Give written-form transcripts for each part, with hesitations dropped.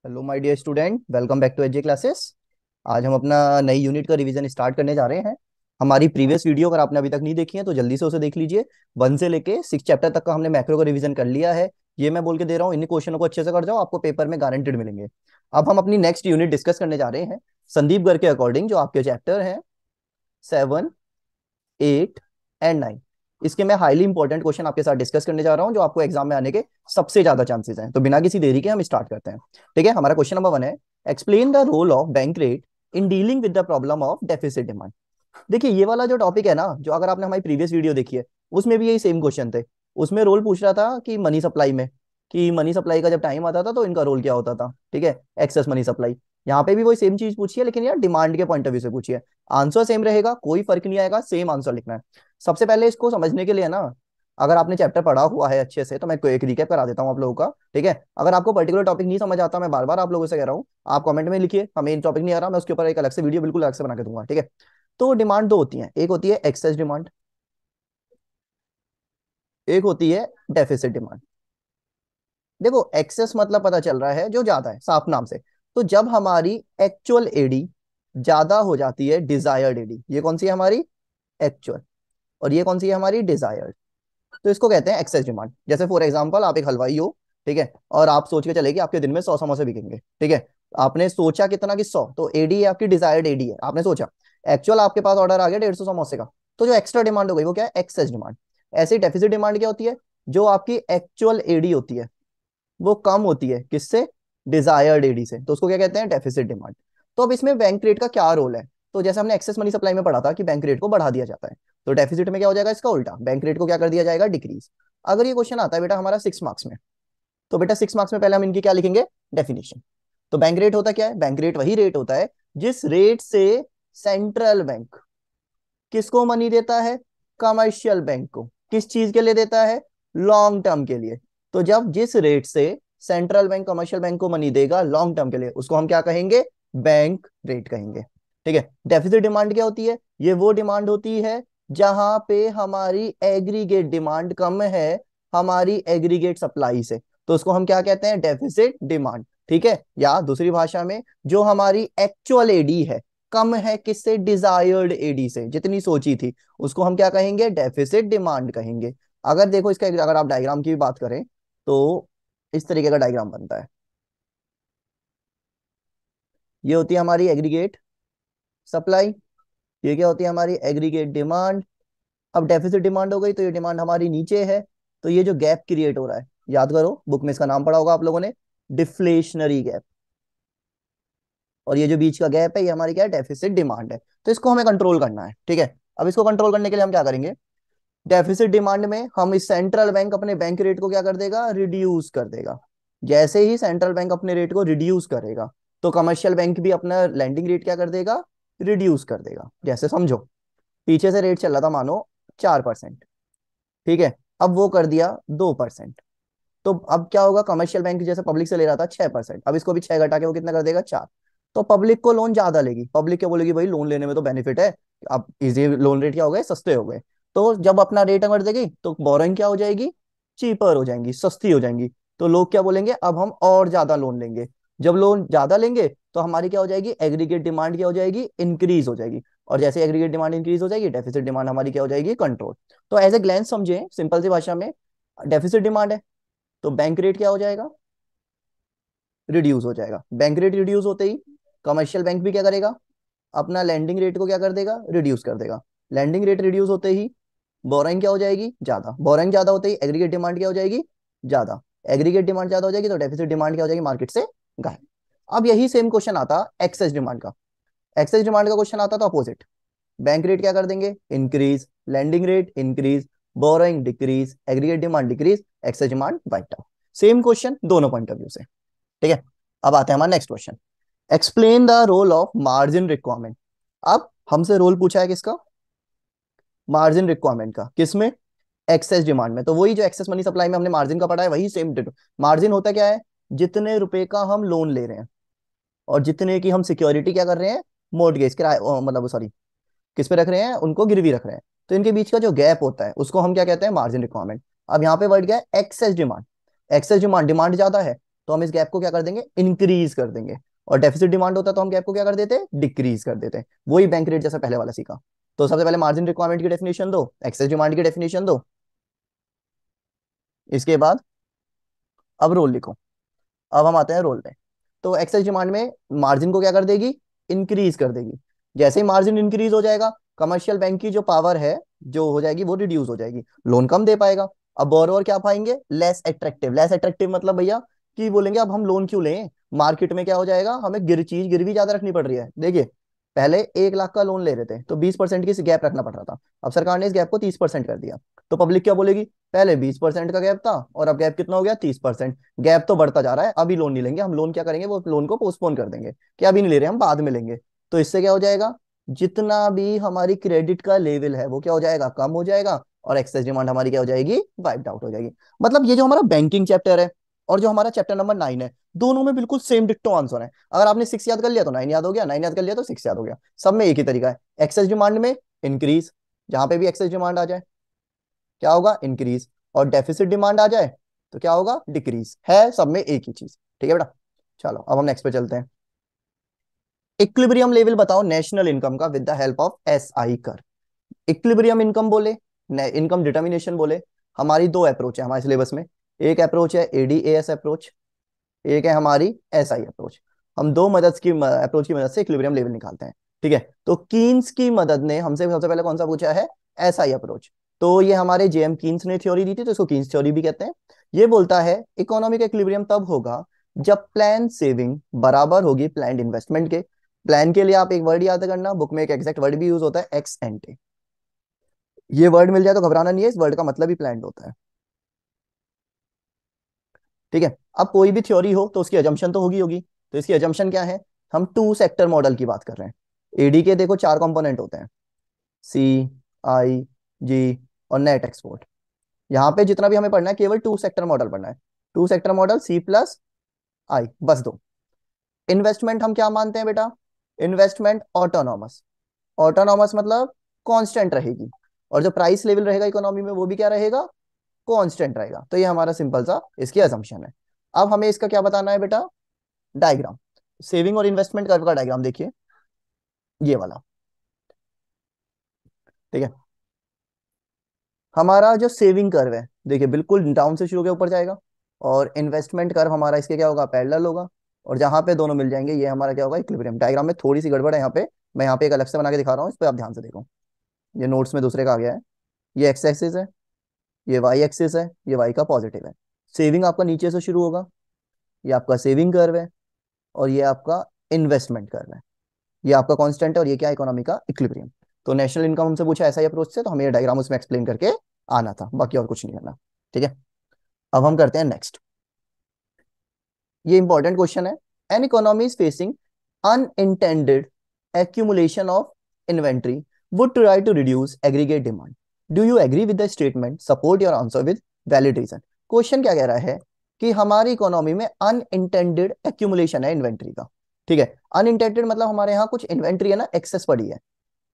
Hello my dear student, welcome back to AJ classes. आज हम अपना नई यूनिट का रिवीजन स्टार्ट करने जा रहे हैं। हमारी प्रीवियस वीडियो अगर आपने अभी तक नहीं देखी है तो जल्दी से उसे देख लीजिए। 1 से लेके 6 चैप्टर तक का हमने मैक्रो का रिवीजन कर लिया है। ये मैं बोल के दे रहा हूँ, इन्हीं क्वेश्चनों को अच्छे से कर जाओ, आपको पेपर में गारंटेड मिलेंगे। अब हम अपनी नेक्स्ट यूनिट डिस्कस करने जा रहे हैं संदीप घर के अकॉर्डिंग, जो आपके चैप्टर हैं 7, 8 एंड 9। इसके मैं हाईली इंपॉर्टेंट क्वेश्चन आपके साथ डिस्कस करने जा रहा हूं, जो आपको एग्जाम में आने के सबसे ज्यादा चांसेस हैं। तो बिना किसी देरी के हम स्टार्ट करते हैं। ठीक है, हमारा क्वेश्चन नंबर 1 है, explain the role of bank rate in dealing with the problem of deficit demand. देखिए, ये वाला जो टॉपिक है ना, जो अगर आपने हमारी प्रीवियस वीडियो देखी है उसमें भी यही सेम क्वेश्चन थे। उसमें रोल पूछ रहा था कि मनी सप्लाई में, कि मनी सप्लाई का जब टाइम आता था तो इनका रोल क्या होता था। ठीक है, एक्सेस मनी सप्लाई। यहाँ पे भी वही सेम चीज पूछी है, लेकिन यार डिमांड के पॉइंट ऑफ व्यू से पूछी है। आंसर सेम रहेगा, कोई फर्क नहीं आएगा, सेम आंसर लिखना है। सबसे पहले इसको समझने के लिए ना, अगर आपने चैप्टर पढ़ा हुआ है अच्छे से तो मैं एक रिकैप करा देता हूँ आप लोगों का। ठीक है, अगर आपको पर्टिकुलर टॉपिक नहीं समझ आता, मैं बार बार आप लोगों से कह रहा हूँ, आप कमेंट में लिखिए हमें टॉपिक नहीं आ रहा, मैं उसके ऊपर एक अलग से वीडियो बिल्कुल अलग से बना के दूंगा। ठीक है, तो डिमांड दो होती है, एक होती है एक्सेस डिमांड, एक होती है डेफिसिट डिमांड। देखो, एक्सेस मतलब पता चल रहा है जो ज्यादा है, साफ नाम से। तो जब हमारी एक्चुअल एडी ज्यादा हो जाती है डिजायर्ड एडी, ये कौन सी है हमारी एक्चुअल, और ये कौन सी है हमारी डिजायर्ड, तो इसको कहते हैं एक्सेस डिमांड। जैसे फॉर एग्जांपल आप एक हलवाई हो, ठीक है, और आप सोच के चले कि आपके दिन में 100 समोसे बिकेंगे। ठीक है, आपने सोचा कितना कि 100, तो एडी है आपकी, डिजायर्ड एडी है, आपने सोचा। एक्चुअल आपके पास ऑर्डर आ गया 150 समोसे का, तो जो एक्स्ट्रा डिमांड हो गई वो क्या है, एक्सेस डिमांड। ऐसे ही डेफिसिट डिमांड क्या होती है, जो आपकी एक्चुअल एडी होती है वो कम होती है किससे, डिजायर्ड एडी से, तो उसको क्या कहते हैं, डेफिसिट डिमांड। तो अब इसमें बैंक रेट का क्या रोल है, तो जैसे हमने एक्सेस मनी सप्लाई में पढ़ा था कि बैंक रेट को बढ़ा दिया जाता है, तो डेफिसिट में क्या हो जाएगा, इसका उल्टा, बैंक रेट को क्या कर दिया जाएगा, डिक्रीज। अगर ये क्वेश्चन आता है बेटा हमारा 6 मार्क्स में, तो बेटा 6 मार्क्स में पहले हम इनकी क्या लिखेंगे, डेफिनेशन। तो बैंक रेट होता क्या है, बैंक रेट वही रेट होता है जिस रेट से सेंट्रल बैंक किसको मनी देता है, कमर्शियल बैंक को। किस चीज के लिए देता है, लॉन्ग टर्म के लिए। तो जब जिस रेट से सेंट्रल बैंक कमर्शियल बैंक को मनी देगा लॉन्ग टर्म के लिए, उसको हम क्या कहेंगे, बैंक रेट कहेंगे। ठीक है, डेफिसिट डिमांड क्या होती है, ये वो डिमांड होती है जहां पे हमारी एग्रीगेट डिमांड कम है हमारी एग्रीगेट सप्लाई से, तो उसको हम क्या कहते हैं, डेफिसिट डिमांड। ठीक है, या दूसरी भाषा में जो हमारी एक्चुअल एडी है कम है किससे, डिजायर्ड एडी से, जितनी सोची थी, उसको हम क्या कहेंगे, डेफिसिट डिमांड कहेंगे। अगर देखो इसका अगर आप डायग्राम की भी बात करें तो इस तरीके का डायग्राम बनता है। ये होती है हमारी एग्रीगेट सप्लाई, ये क्या होती है हमारी एग्रीगेट डिमांड। अब डेफिसिट डिमांड हो गई तो ये डिमांड हमारी नीचे है, तो ये जो गैप क्रिएट हो रहा है, याद करो बुक में इसका नाम पढ़ा होगा आप लोगों ने, डिफ्लेशनरी गैप। और ये जो बीच का गैप है ये हमारी क्या है, डेफिसिट डिमांड है। तो इसको हमें कंट्रोल करना है। ठीक है, अब इसको कंट्रोल करने के लिए हम क्या करेंगे, डेफिसिट डिमांड में हम इस सेंट्रल बैंक अपने बैंक रेट को क्या कर देगा, रिड्यूस कर देगा। जैसे ही सेंट्रल बैंक अपने रेट को रिड्यूस करेगा तो कमर्शियल बैंक भी अपना लैंडिंग रेट क्या कर देगा, रिड्यूस कर देगा। जैसे समझो, पीछे से रेट चल रहा था मानो 4%, ठीक है, अब वो कर दिया 2%। तो अब क्या होगा, कमर्शियल बैंक जैसे पब्लिक से ले रहा था 6%, अब इसको भी 6 घटा के वो कितना कर देगा, 4। तो पब्लिक को लोन ज्यादा लेगी, पब्लिक क्या बोलेगी, भाई लोन लेने में तो बेनिफिट है, अब इजी लोन रेट क्या हो गए, सस्ते हो गए। तो जब अपना रेट अगर देगी तो बोरोइंग क्या हो जाएगी, चीपर हो जाएंगी, सस्ती हो जाएंगी। तो लोग क्या बोलेंगे, अब हम और ज्यादा लोन लेंगे। जब लोन ज्यादा लेंगे तो हमारी क्या हो जाएगी, एग्रीगेट डिमांड क्या हो जाएगी, इंक्रीज हो जाएगी। और जैसे एग्रीगेट डिमांड इंक्रीज हो जाएगी, डेफिसिट डिमांड हमारी क्या हो जाएगी, कंट्रोल। तो एज ए ग्लैंस समझे सिंपल सी भाषा में, डेफिसिट डिमांड है तो बैंक रेट क्या हो जाएगा, रिड्यूस हो जाएगा। बैंक रेट रिड्यूस होते ही कमर्शियल बैंक भी क्या करेगा, अपना लैंडिंग रेट को क्या कर देगा, रिड्यूस कर देगा। लैंडिंग रेट रिड्यूस होते ही बोरिंग क्या हो जाएगी, ज्यादा। बोरिंग ज्यादा होते ही एग्रीगेट डिमांड क्या हो जाएगी, ज्यादा। एग्रीगेट डिमांड ज्यादा हो जाएगी तो डेफिसिट डिमांड क्या हो जाएगी, मार्केट से गायब। अब यही सेम क्वेश्चन आता एक्सेस डिमांड का। एक्सेस डिमांड का क्वेश्चन आता तो अपोजिट, बैंक रेट क्या कर देंगे, increase, lending rate increase, borrowing decrease, aggregate demand decrease, excess demand wiped out. Same question दोनों पॉइंट ऑफ व्यू से। ठीक है, अब आते हैं हमारा next question, explain the role of margin requirement. अब हमसे रोल पूछा है किसका, मार्जिन रिक्वायरमेंट का, किसमें, एक्सेस डिमांड में। तो वही जो एक्सेस मनी सप्लाई में हमने मार्जिन का पढ़ा है वही सेम डिटो। मार्जिन होता क्या है, जितने रुपए का हम लोन ले रहे हैं और जितने की हम सिक्योरिटी क्या कर रहे हैं, मोर्टगेज किराए मतलब सॉरी किस पे रख रहे हैं, उनको गिरवी रख रहे हैं, तो इनके बीच का जो गैप होता है उसको हम क्या कहते हैं, मार्जिन रिक्वायरमेंट। अब यहाँ पे वर्ड क्या है, excess demand. Excess demand, demand ज्यादा है तो हम इस गैप को क्या कर देंगे, इंक्रीज कर देंगे। और डेफिसिट डिमांड होता तो हम गैप को क्या कर देते, डिक्रीज कर देते। वही बैंक रेट जैसा पहले वाला सीखा। तो सबसे पहले मार्जिन रिक्वायरमेंट की डेफिनेशन दो, एक्सेस डिमांड की डेफिनेशन दो, इसके बाद अब रोल लिखो। अब हम आते हैं रोल पे। तो एक्सेस डिमांड में मार्जिन को क्या कर देगी, इंक्रीज कर देगी। जैसे ही मार्जिन इंक्रीज हो जाएगा, कमर्शियल बैंक की जो पावर है जो हो जाएगी वो रिड्यूस हो जाएगी, लोन कम दे पाएगा। अब बोरोवर क्या पाएंगे, लेस एट्रैक्टिव। लेस एट्रैक्टिव मतलब भैया कि बोलेंगे अब हम लोन क्यों लें, मार्केट में क्या हो जाएगा, हमें गिरवी ज्यादा रखनी पड़ रही है। देखिए पहले 1 लाख का लोन ले रहे थे तो 20% की गैप रखना पड़ रहा था, अब सरकार ने इस गैप को 30% कर दिया। तो पब्लिक क्या बोलेगी, पहले 20% का गैप था और अब गैप कितना हो गया, 30%। गैप तो बढ़ता जा रहा है, अभी लोन नहीं लेंगे हम, लोन क्या करेंगे, वो लोन को पोस्टपोन कर देंगे कि अभी नहीं ले रहे हम, बाद में लेंगे। तो इससे क्या हो जाएगा, जितना भी हमारी क्रेडिट का लेवल है वो क्या हो जाएगा, कम हो जाएगा, और एक्सेस डिमांड हमारी क्या हो जाएगी, वाइप्ड आउट हो जाएगी। मतलब ये जो हमारा बैंकिंग चैप्टर है और जो हमारा चैप्टर नंबर 9 है, दोनों में बिल्कुल सेम डिट्टो आंसर है। अगर आपने 6 याद कर लिया तो 9 याद हो गया, 9 याद कर लिया तो 6 याद हो गया। सब में एक ही तरीका है, एक्सेस डिमांड में इंक्रीज, जहां पे भी एक्सेस डिमांड आ जाए क्या होगा, इंक्रीज। और डेफिसिट डिमांड आ जाए तो क्या होगा, डिक्रीज। है सब में एक ही चीज, ठीक है बेटा। चलो अब हम नेक्स्ट पे चलते हैं। इक्विलिब्रियम लेवल बताओ नेशनल इनकम का with the help of SI कर। इक्विलिब्रियम इनकम बोले, इनकम डिटर्मिनेशन बोले, हमारी दो अप्रोच है हमारे सिलेबस में। एक अप्रोच है एडीएएस अप्रोच, एक है हमारी एसआई अप्रोच। हम दो मदद की अप्रोच की मदद से इक्विलिब्रियम लेवल निकालते हैं, ठीक है। तो कीन्स की मदद ने हमसे सबसे पहले कौन सा पूछा है, एसआई अप्रोच। तो ये हमारे जेएम कीन्स ने थ्योरी दी थी, तो इसको कीन्स थ्योरी भी कहते हैं। ये बोलता है इकोनॉमिक इक्विलिब्रियम तब होगा जब प्लान सेविंग बराबर होगी प्लान इन्वेस्टमेंट के। प्लान के लिए आप एक वर्ड याद करना, बुक में एक एग्जैक्ट वर्ड भी यूज होता है, एक्स एंटे। ये वर्ड मिल जाए तो घबराना नहीं है, इस वर्ड का मतलब ही प्लान होता है, ठीक है। अब कोई भी थ्योरी हो तो उसकी अजम्पशन तो होगी होगी। तो इसकी अजम्पशन क्या है, हम 2 सेक्टर मॉडल की बात कर रहे हैं। एडी के देखो 4 कंपोनेंट होते हैं, सी, आई, जी और नेट एक्सपोर्ट। यहाँ पे जितना भी हमें पढ़ना है केवल 2 सेक्टर मॉडल पढ़ना है। 2 सेक्टर मॉडल सी प्लस आई, बस दो। इन्वेस्टमेंट हम क्या मानते हैं बेटा, इन्वेस्टमेंट ऑटोनॉमस। ऑटोनॉमस मतलब कांस्टेंट रहेगी, और जो प्राइस लेवल रहेगा इकोनॉमी में वो भी क्या रहेगा, कांस्टेंट रहेगा। तो ये हमारा सिंपल सा इसकी असम्पशन है। अब हमें इसका क्या बताना है बेटा, डायग्राम। सेविंग और इन्वेस्टमेंट कर्व का डायग्राम देखिए, ये वाला, ठीक है। हमारा जो सेविंग कर्व है देखिए बिल्कुल डाउन से शुरू होकर ऊपर जाएगा, और इन्वेस्टमेंट कर्व हमारा इसके क्या होगा, पैरेलल होगा। और जहां पे दोनों मिल जाएंगे ये हमारा क्या होगा, इक्विलिब्रियम। डायग्राम में थोड़ी सी गड़बड़ है यहाँ पे, मैं यहाँ पे एक अलग से बना के दिखा रहा हूँ, इस पर आप ध्यान से देखो। ये नोट्स में दूसरे का आ गया है। ये एक्स एक्सिस है, ये वाई एक्सिस है, ये वाई का पॉजिटिव है। सेविंग आपका नीचे से शुरू होगा, ये आपका सेविंग कर्व है, और ये आपका इन्वेस्टमेंट कर्व है। ये आपका कांस्टेंट है और ये क्या, इकोनॉमी का इक्विलिब्रियम। तो नेशनल इनकम हमसे पूछा ऐसा ही अप्रोच से, तो हमें ये डायग्राम उसमें एक्सप्लेन करके आना था, बाकी और कुछ नहीं करना, ठीक है। अब हम करते हैं नेक्स्ट। ये इंपॉर्टेंट क्वेश्चन है। An economy is facing unintended accumulation of inventory would try to reduce aggregate demand. Do you agree with the statement? Support your answer with valid reason. Question क्या कह रहा है कि हमारी इकोनॉमी में unintended accumulation है inventory का, ठीक है। अनइंटेंडेड मतलब हमारे यहाँ कुछ इन्वेंट्री है ना, एक्सेस पड़ी है,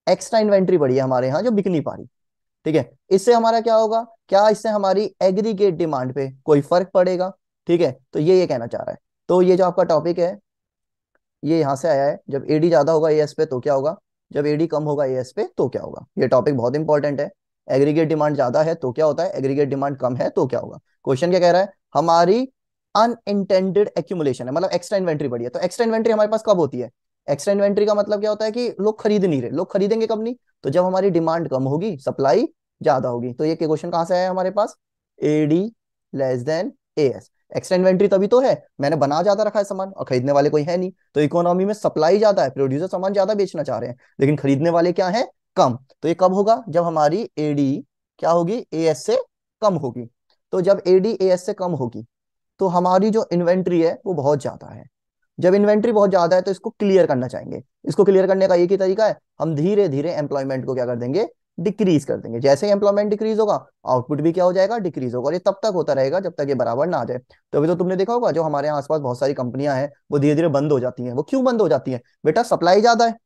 एक्स्ट्रा इन्वेंट्री पड़ी है हमारे यहाँ जो बिक नहीं पा रही, ठीक है। इससे हमारा क्या होगा, क्या इससे हमारी एग्रीगेट डिमांड पे कोई फर्क पड़ेगा, ठीक है। तो ये कहना चाह रहा है। तो ये जो आपका टॉपिक है ये यहाँ से आया है, जब एडी ज्यादा होगा एएस पे तो क्या होगा, जब एडी कम होगा एएस पे तो क्या होगा। ये टॉपिक बहुत इंपॉर्टेंट है। एग्रीगेट डिमांड ज्यादा है तो क्या होता है, एग्रीगेट डिमांड कम है तो क्या होगा। क्वेश्चन क्या कह रहा है, हमारी अनइंटेंडेड एक्यूमुलेशन है, मतलब एक्स्ट्रा इन्वेंट्री बढ़ी है। तो एक्स्ट्रा इन्वेंट्री हमारे पास कब होती है, एक्स्ट्रा इन्वेंट्री का मतलब क्या होता है कि लोग खरीद नहीं रहे। लोग खरीदेंगे कब, नहीं तो जब हमारी डिमांड कम होगी, सप्लाई ज्यादा होगी। तो ये क्वेश्चन कहाँ से आया हमारे पास, AD less than AS. Extra inventory तभी तो है, मैंने बना ज्यादा रखा है सामान और खरीदने वाले कोई है नहीं। तो इकोनॉमी में सप्लाई ज्यादा है, प्रोड्यूसर सामान ज्यादा बेचना चाह रहे हैं, लेकिन खरीदने वाले क्या है, कम। तो ये कब होगा, जब हमारी एडी क्या होगी, एएस से कम होगी। तो जब एडी एएस से कम होगी तो हमारी जो इन्वेंट्री है वो बहुत ज्यादा है। जब इन्वेंट्री बहुत ज्यादा है तो इसको क्लियर करना चाहेंगे। इसको क्लियर करने का एक ही तरीका है, हम धीरे धीरे एम्प्लॉयमेंट को क्या कर देंगे, डिक्रीज कर देंगे। जैसे ही एम्प्लॉयमेंट डिक्रीज होगा आउटपुट भी क्या हो जाएगा, डिक्रीज होगा। और ये तब तक होता रहेगा जब तक ये बराबर ना आ जाए। तो अभी तो तुमने देखा होगा जो हमारे यहाँ आसपास बहुत सारी कंपनियां हैं वो धीरे धीरे बंद हो जाती हैं। वो क्यों बंद हो जाती हैं बेटा, सप्लाई ज्यादा है,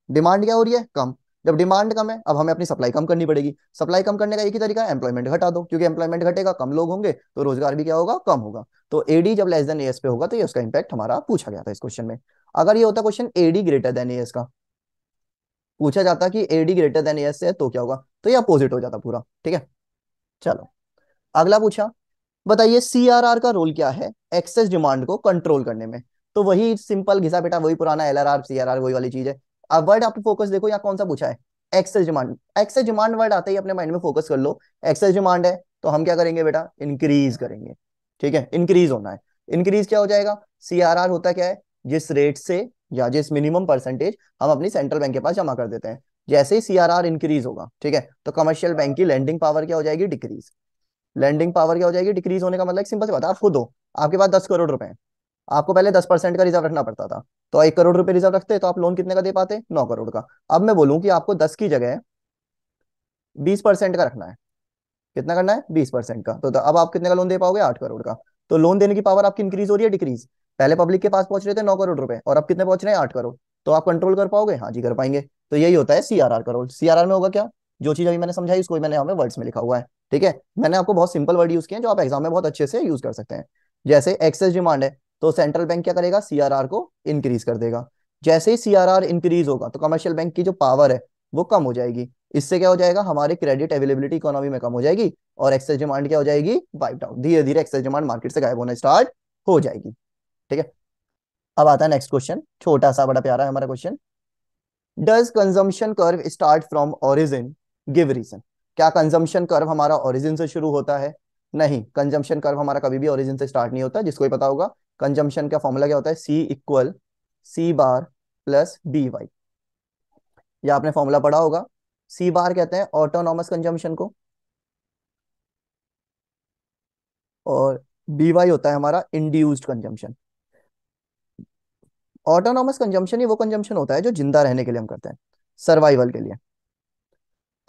डिमांड क्या हो रही है, कम। जब डिमांड कम है, अब हमें अपनी सप्लाई कम करनी पड़ेगी। सप्लाई कम करने का एक ही तरीका है, एम्प्लॉयमेंट घटा दो, क्योंकि एम्प्लॉयमेंट घटेगा, कम लोग होंगे, तो रोजगार भी क्या होगा, कम होगा। तो एडी जब लेस देन एएस पे होगा, तो ये उसका इंपैक्ट हमारा पूछा गया था इस क्वेश्चन में। अगर ये होता question AD greater than AS का, पूछा जाता कि एडी ग्रेटर देन एएस है तो क्या होगा, तो ये अपोजिट हो जाता पूरा। ठीक है, चलो अगला पूछा, बताइए सीआरआर का रोल क्या है एक्सेस डिमांड को कंट्रोल करने में। तो वही सिंपल घिसा पिटा वही पुराना एलआरआर सीआरआर वही वाली चीज है। अब वर्ड आप फोकस देखो यहाँ कौन सा पूछा है, excess demand. Excess demand word आता ही अपने माइंड में फोकस कर लो। एक्सेस डिमांड है तो हम क्या करेंगे बेटा, इंक्रीज करेंगे। ठीक है, इंक्रीज होना है। इंक्रीज क्या हो जाएगा, सीआरआर होता क्या है, जिस रेट से या जिस मिनिमम परसेंटेज हम अपनी सेंट्रल बैंक के पास जमा कर देते हैं, जैसे ही सीआरआर इंक्रीज होगा, ठीक है, तो कमर्शियल बैंक की लेंडिंग पावर क्या हो जाएगी, डिक्रीज। लैंडिंग पावर क्या हो जाएगी, डिक्रीज होने का मतलब एक सिंपल सी बात है, आप खुद हो, आपके पास 10 करोड़ रुपए हैं, आपको पहले 10% का रिजर्व रखना पड़ता था, तो 1 करोड़ रुपए रिजर्व रखते तो आप लोन कितने का दे पाते, 9 करोड़ का। अब मैं बोलूं कि आपको 10 की जगह 20% का रखना है, कितना करना है, 20% का, तो अब आप कितने का लोन दे पाओगे, 8 करोड़ का। तो लोन देने की पावर आपकी इंक्रीज हो रही है, डिक्रीज। पहले पब्लिक के पास पहुंच रहे थे 9 करोड़ रुपए, और अब कितने पहुंच रहे हैं, 8 करोड़। तो आप कंट्रोल कर पाओगे, हाँ जी कर पाएंगे। तो यही होता है सीआरआर का रोल। सीआरआर में होगा क्या, जो चीज अभी मैंने समझाई उसको मैंने यहाँ पे वर्ड्स में लिखा हुआ है। ठीक है, मैंने आपको बहुत सिंपल वर्ड यूज किए हैं जो आप एग्जाम में बहुत अच्छे से यूज कर सकते हैं। जैसे एक्सेस डिमांड है, तो सेंट्रल बैंक क्या करेगा, सीआरआर को इंक्रीज कर देगा। जैसे ही सीआरआर इंक्रीज होगा तो कमर्शियल बैंक की जो पावर है वो कम हो जाएगी। इससे क्या हो जाएगा, हमारे क्रेडिट अवेलेबिलिटी इकोनॉमी में कम हो जाएगी, और एक्सेस डिमांड क्या हो जाएगी, वाइप आउट। धीरे धीरे एक्सेस डिमांड मार्केट से गायब होना स्टार्ट हो जाएगी। ठीक है, अब आता है नेक्स्ट क्वेश्चन, छोटा सा बड़ा प्यारा है हमारा question. Does consumption curve start from origin, give reason. क्या कंजम्पशन कर्व हमारा ओरिजिन से शुरू होता है, नहीं, कंजम्पशन कर्व हमारा कभी भी ओरिजिन से स्टार्ट नहीं होता। जिसको ही पता होगा कंजम्पशन का फॉर्मूला क्या होता है, सी इक्वल सी बार प्लस डी वाई। या आपने फॉर्मूला पढ़ा होगा, सी बार कहते हैं ऑटोनॉमस कंजम्पशन को, और डी वाई होता है हमारा इंड्यूस्ड कंजम्पशन। ऑटोनॉमस कंजम्पशन ही वो कंजम्पशन होता है जो जिंदा रहने के लिए हम करते हैं, सर्वाइवल के लिए।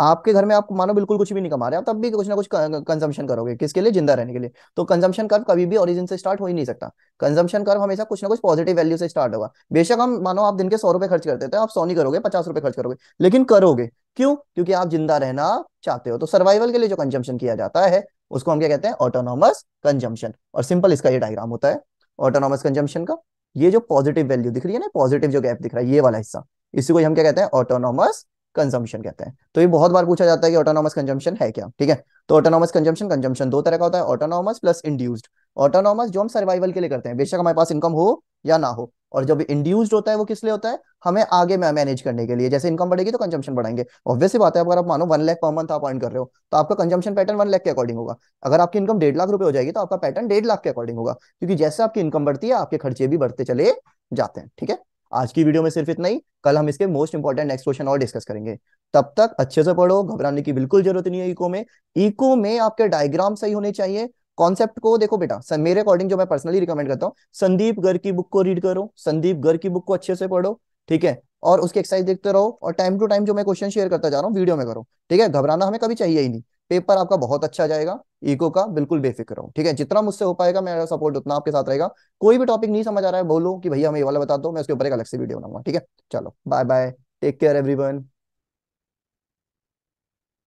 आपके घर में आप मानो बिल्कुल कुछ भी नहीं कमा रहे, आप तब भी कुछ ना कुछ कंजम्पशन करोगे, किसके लिए, जिंदा रहने के लिए। तो कंजम्पशन कर्व कभी भी ओरिजिन से स्टार्ट हो ही नहीं सकता। कंजम्पशन कर्व हमेशा कुछ ना कुछ पॉजिटिव वैल्यू से स्टार्ट होगा। बेशक हम मानो आप दिन के 100 रुपए खर्च करते थे, आप 100 नहीं करोगे, 50 रुपए खर्च करोगे, लेकिन करोगे। क्यों, क्योंकि आप जिंदा रहना चाहते हो। तो सर्वाइवल के लिए जो कंजम्पशन किया जाता है उसको हम क्या कहते हैं, ऑटोनॉमस कंजम्पशन। और सिंपल इसका ये डायग्राम होता है ऑटोनॉमस कंजम्पशन का। ये जो पॉजिटिव वैल्यू दिख रही है ना, पॉजिटिव जो गैप दिख रहा है, ये वाला हिस्सा, इसी को हम क्या कहते हैं, ऑटोनॉमस कंजम्पशन कहते हैं। तो ये बहुत बार पूछा जाता है कि ऑटोनॉमस कंजम्पशन है क्या। ठीक है, तो ऑटोनॉमस कंजम्पशन, कंजम्पशन दो तरह का होता है, ऑटोनॉमस प्लस इंड्यूस्ड। ऑटोनॉमस जो हम सर्वाइवल के लिए करते हैं, बेशक हमारे पास इनकम हो या ना हो। और जब इंड्यूस्ड होता है वो किस लिए होता है, हमें आगे में मैनेज करने के लिए। जैसे इनकम बढ़ेगी तो कंजम्पशन बढ़ाएंगे, ऑब्वियस सी बात है। अगर आप मानो 1 लाख पर मंथ आप अर्न कर रहे हो, तो आपका कंजम्पशन पैटर्न 1 लाख के अकॉर्डिंग होगा। अगर आपकी इनकम 1.5 लाख रुपए हो जाएगी तो आपका पैटर्न 1.5 लाख के अकॉर्डिंग होगा, क्योंकि जैसे आपकी इनकम बढ़ती है आपके खर्चे भी बढ़ते चले जाते हैं। ठीक है, आज की वीडियो में सिर्फ इतना ही। कल हम इसके मोस्ट इंपॉर्टेंट नेक्स्ट क्वेश्चन और डिस्कस करेंगे। तब तक अच्छे से पढ़ो, घबराने की बिल्कुल जरूरत नहीं है। इको में, इको में आपके डायग्राम सही होने चाहिए। कॉन्सेप्ट को देखो बेटा, मेरे अकॉर्डिंग जो मैं पर्सनली रिकमेंड करता हूँ, संदीप गर्ग की बुक को रीड करो, संदीप गर्ग की बुक को अच्छे से पढ़ो। ठीक है, और उसके एक्सरसाइज देखते रहो, और टाइम टू टाइम जो मैं क्वेश्चन शेयर करता जा रहा हूँ वीडियो में करो। ठीक है, घबराना हमें कभी चाहिए ही नहीं। पेपर आपका बहुत अच्छा जाएगा, इको का बिल्कुल बेफिक्र रहो। ठीक है, जितना मुझसे हो पाएगा मेरा सपोर्ट उतना आपके साथ रहेगा। कोई भी टॉपिक नहीं समझ आ रहा है बोलो कि भैया हमें ये वाला बता दो, मैं उसके ऊपर एक अलग से वीडियो बनाऊंगा। ठीक है, चलो bye bye, take care everyone.